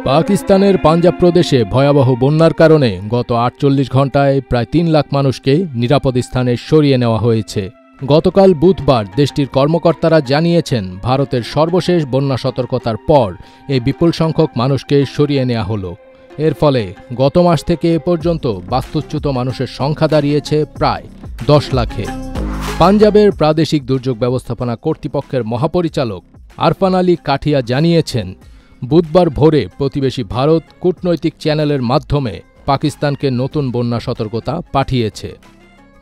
পাকিস্তানের পাঞ্জাব প্রদেশে ভয়াবহ বন্যার কারণে গত ৪৮ ঘণ্টায় প্রায় ৩ লাখ মানুষকে নিরাপদ স্থানে সরিয়ে নেওয়া হয়েছে। গতকাল বুধবার দেশটির কর্মকর্তারা জানিয়েছেন, ভারতের সর্বশেষ বন্যা সতর্কতার পর এই বিপুল সংখ্যক মানুষকে সরিয়ে নেওয়া হলো। এর ফলে গত মাস থেকে এ পর্যন্ত বাস্তুচ্যুত মানুষের সংখ্যা দাঁড়িয়েছে প্রায় ১০ লাখে। পাঞ্জাবের প্রাদেশিক দুর্যোগ ব্যবস্থাপনা কর্তৃপক্ষের মহাপরিচালক আরফান আলী কাঠিয়া জানিয়েছেন, বুধবার ভোরে প্রতিবেশী ভারত কূটনৈতিক চ্যানেলের মাধ্যমে পাকিস্তানকে নতুন বন্যা সতর্কতা পাঠিয়েছে।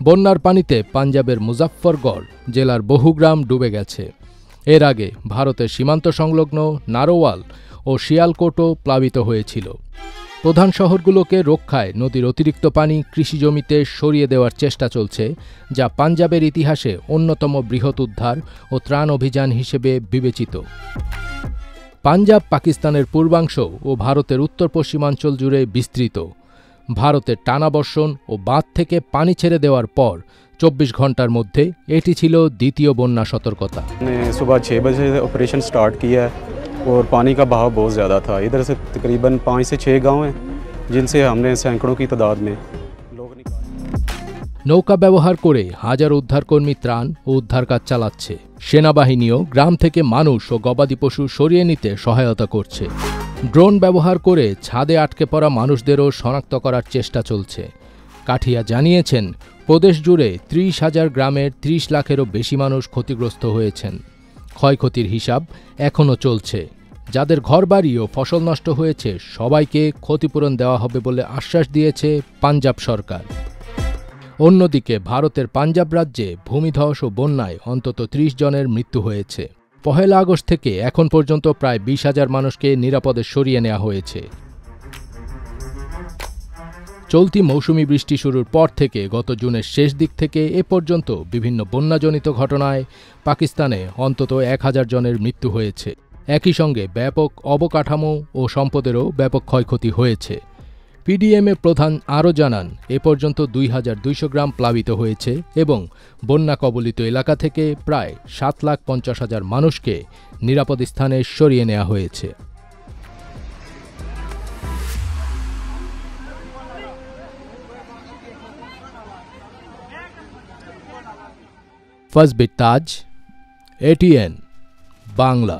বন্যার পানিতে পাঞ্জাবের মুজাফফরগড় জেলার বহু গ্রাম ডুবে গেছে। এর আগে ভারতের সীমান্ত সংলগ্ন নারোয়াল ও শিয়ালকোটও প্লাবিত হয়েছিল। প্রধান শহরগুলোকে রক্ষায় নদীর অতিরিক্ত পানি কৃষিজমিতে সরিয়ে দেওয়ার চেষ্টা চলছে, যা পাঞ্জাবের ইতিহাসে অন্যতম বৃহৎ উদ্ধার ও ত্রাণ অভিযান হিসেবে বিবেচিত। পাঞ্জাব পাকিস্তানের পূর্বাংশ ও ভারতের উত্তর পশ্চিমাঞ্চল জুড়ে বিস্তৃত। ভারতের টানা বর্ষণ ও বাঁধ থেকে পানি ছেড়ে দেওয়ার পর ২৪ ঘণ্টার মধ্যে এটি ছিল দ্বিতীয় বন্যা সতর্কতা। सुबह 6 बजे ऑपरेशन स्टार्ट किया और पानी का बहाव बहुत ज़्यादा था। इधर से तकरीबन 5 से 6 गांव हैं जिनसे हमने सैकड़ों की तादाद में लोग निकाले। নৌকা ব্যবহার করে হাজারো উদ্ধারকর্মী ত্রাণ ও উদ্ধার কাজ চালাচ্ছে। সেনাবাহিনীও গ্রাম থেকে মানুষ ও গবাদি পশু সরিয়ে নিতে সহায়তা করছে। ড্রোন ব্যবহার করে ছাদে আটকে পড়া মানুষদেরও শনাক্ত করার চেষ্টা চলছে। কাঠিয়া জানিয়েছেন, প্রদেশ জুড়ে ৩০,০০০ গ্রামের ৩০ লাখেরও বেশি মানুষ ক্ষতিগ্রস্ত হয়েছেন। ক্ষয়ক্ষতির হিসাব এখনও চলছে। যাদের ঘরবাড়ি ও ফসল নষ্ট হয়েছে সবাইকে ক্ষতিপূরণ দেওয়া হবে বলে আশ্বাস দিয়েছে পাঞ্জাব সরকার। অন্যদিকে ভারতের পাঞ্জাব রাজ্যে ভূমিধস ও বন্যায় অন্তত ৩০ জনের মৃত্যু হয়েছে। ১ আগস্ট থেকে এখন পর্যন্ত প্রায় ২০,০০০ মানুষকে নিরাপদে সরিয়ে নেওয়া হয়েছে। চলতি মৌসুমি বৃষ্টি শুরুর পর থেকে গত জুনের শেষ দিক থেকে এ পর্যন্ত বিভিন্ন বন্যাজনিত ঘটনায় পাকিস্তানে অন্তত ১,০০০ জনের মৃত্যু হয়েছে। একই সঙ্গে ব্যাপক অবকাঠামো ও সম্পদেরও ব্যাপক ক্ষয়ক্ষতি হয়েছে। পিডিএমএ প্রধান আরও জানান, এ পর্যন্ত ২,২০০ গ্রাম প্লাবিত হয়েছে এবং বন্যা কবলিত এলাকা থেকে প্রায় ৭,৫০,০০০ মানুষকে নিরাপদ স্থানে সরিয়ে নেওয়া হয়েছে। ফাজবির তাজ, এটিএন বাংলা।